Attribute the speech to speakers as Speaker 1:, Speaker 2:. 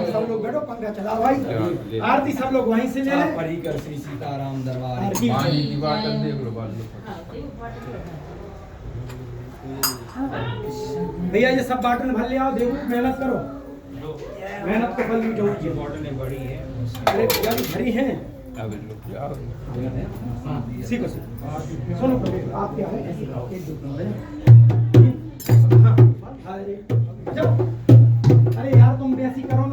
Speaker 1: सब लोग बैठो, पंखा चलाओ भाई। आरती सब लोग वहीं से ले लें।
Speaker 2: परिकर श्री सीताराम दरबार
Speaker 1: भैया ये सब बाटन भर ले आओ। देखो मेहनत करो, मेहनत को फल मीठा होगी।
Speaker 2: बॉटलें बड़ी हैं,
Speaker 1: अरे भैया भी भरी हैं। सीखो सीखो, सुनो आप क्या है ऐसे खाओ। एक दो तीन हाँ, अरे यार तुम भी ऐसी करो